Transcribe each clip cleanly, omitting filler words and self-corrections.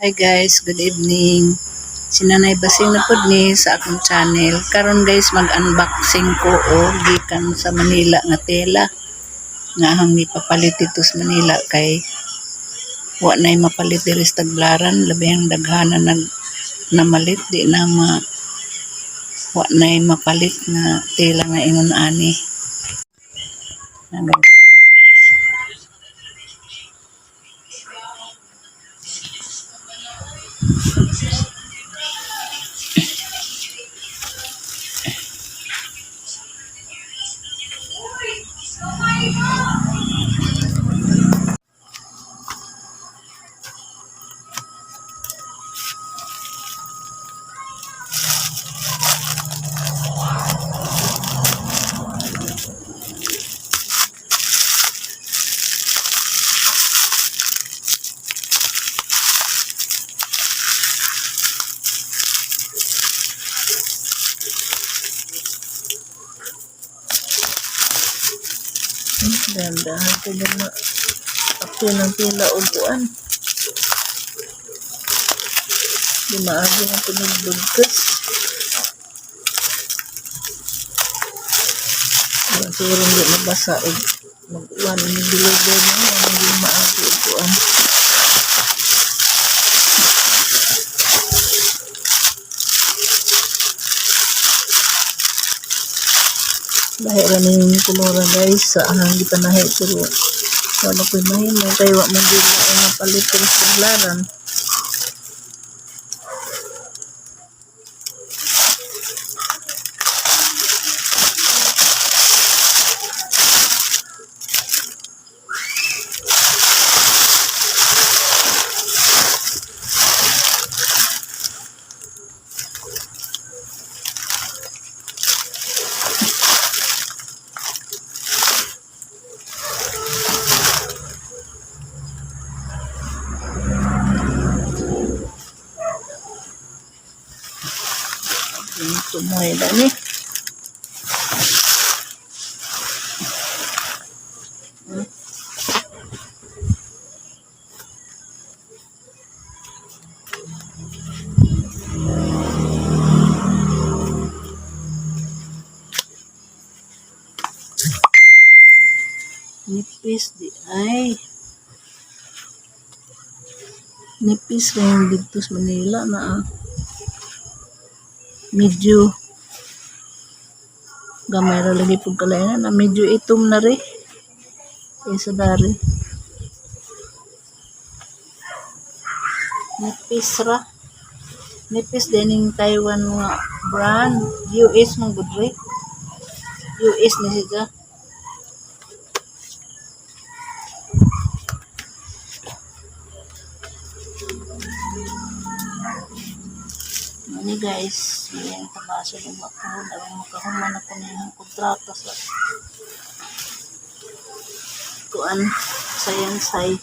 Hi guys, good evening. Sinanay Basing na pod ni sa akong channel. Karon guys, mag-unboxing ko og gikan sa Manila nga tela nga hang gipapalit dito sa Manila kay wa nay mapalit diri sa Tagbilaran, labihang daghanan namalit di na wa nay mapalit nga tela nga ingon ani. Guys. Dahan-dahan ko na ako ng tila o buwan. Di maagi na pinagdugkas. Siguro hindi nabasa o mag-uwan. Nag-deliver na hindi maagi o buwan. Dahil rin yung kulura guys sa ahang di panahe pero wala ko'y mahimay kaya wak man din na palit pero sa Tagbilaran. Tumoy na ni. Nipis di ay. Nipis rin dito sa Manila na medyo gamay ra lagi pud kalayan na medyo itom na rin kaysa dari. Nipis din yung Taiwan mga brand US mong good rate US ni siya. Ini guys, yan tabasa ng makahon ang makahuman ako ng kontrata sa kuan sayansay.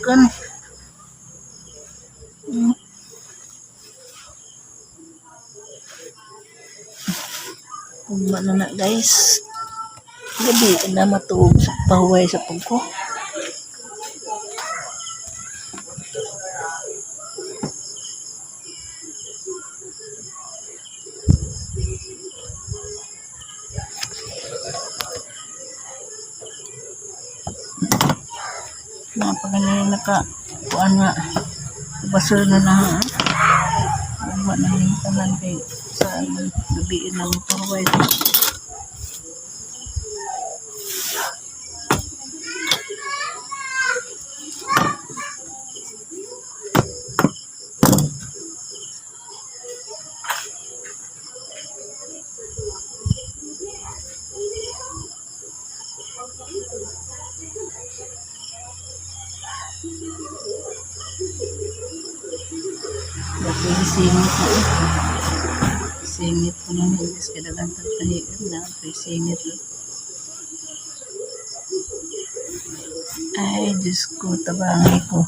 Bukan mana na guys gabi na matuog sa pahuway sa pagko napagaling naka kuan nga basur na na wala na yung tanan kay sa gabi ng pahuway. singit na ito. Singit ko ng hugis. Kadagan tayo na. Singit. Ay, Diyos ko, tabangi ko.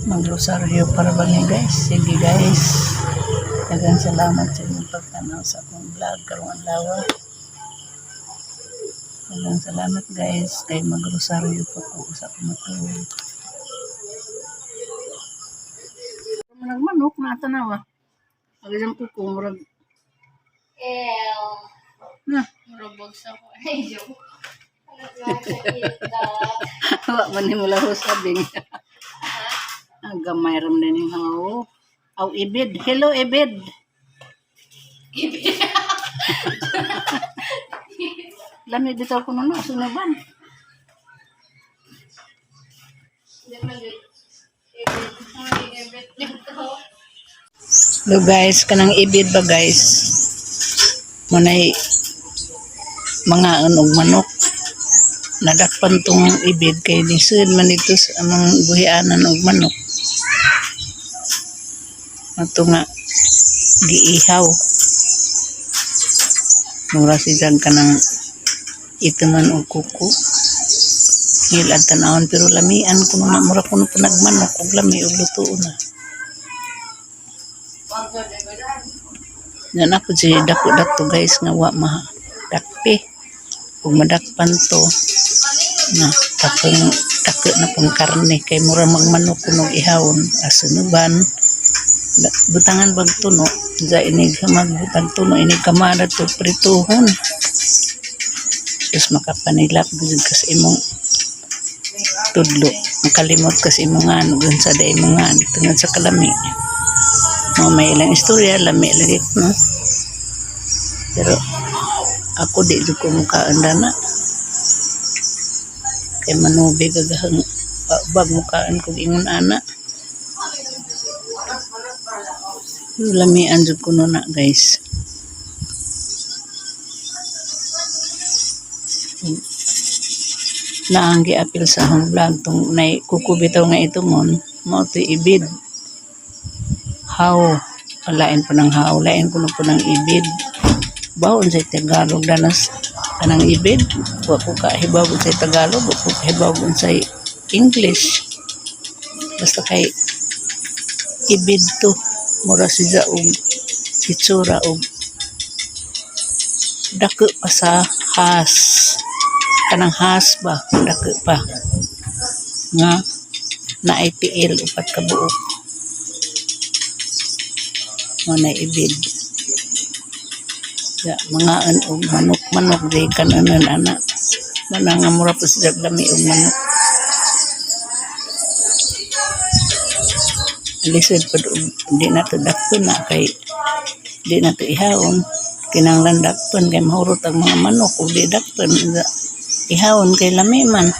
Magrosaryo para ba niya guys? Sige guys. Daghang salamat sa inyong pagtanaw sa akong vlog karong adlaw. Daghang salamat guys kay magrosaryo pa ko sa akong matulog. Manok na tanawa. Agam ko kung murag. Na, Robog sa ko. Ay, joke. wa man ni mula ho sabing. Gamay ram din yung haw. Aw ibid. Hello ibid. Ibig. Lami dito ko na sunuban. Hello guys, kanang ibid ba guys? Munay mga anog manok. Nadakpan tong ibid kay lisod man ito sa among buhianan og manok. Ato nga giihaw. Mura siya kanang ito man og kuko. Hilad tanawon pero lamian kuno na mura kuno panagmanok og lami og luto na. Yan ako si dako-dako guys nga wa madakpi. Kung madakpan to na tapong tako na pang karne kay mura magmanok kuno ihawon asunuban. Butangan bag tuno sa inig magbutang tuno inig kamada to prituhon terus makapanilap gud kasi imong tudlo makalimot kasi imong ano sa day imong ano tungod sa kalami mo may ilang istorya lami lagi no pero ako di jud ko mukaan na kay manubi gagahang bag mukaan kog ingon ana. Lamian jud kuno na guys. Naanggi apil sa akong vlog tong nay kukubitaw nga ito mon mo to ibid. How lain pa ng how lain kuno po ng ibid. Bawon sa Tagalog danas kanang ibid. Wa ko ka hibawon sa Tagalog, wa ko ka hibawon sa English. Basta kay ibid to mura siya og itsura og dako pa sa has kanang has ba dako pa nga na IPL upat ka buok mo na ibid ya mga og manok di kananan ana manang mura pa siya lami og manok lisod pa di na to dakpon na kay di na to ihawon kinanglan dakpon kay mahurot ang mga manok o di dakpon ihawon kay lami man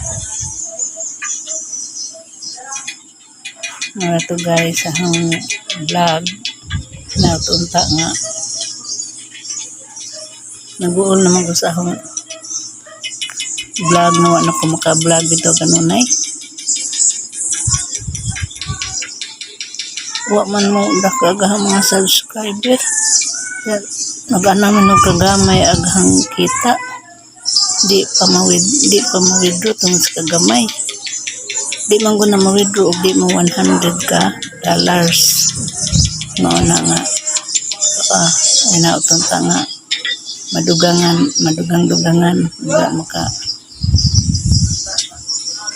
nga to guys ang vlog na tunta nga naguol naman ko sa akong vlog na wala ko maka-vlog ito kanunay. Wa man mo dakagah mga subscriber. Nag-anaman og kagamay aghang kita. Di pa ma-withdraw tungod sa kagamay. Di man ko na ma-withdraw og di mo 100 ka dollars. Mao na nga inautong ta nga madugang-dugangan nga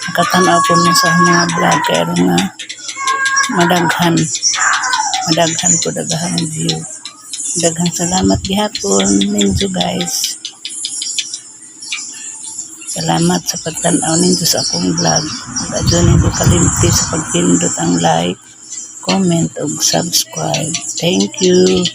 makatanaw po na sa mga vlog kaya nga madaghan po daghang view. Daghang salamat gihapon ninyo guys Salamat sa pagtanaw ninyo sa akong vlog. Adyo ninyo kalimti sa pagpindot ang like, comment, ug subscribe. Thank you.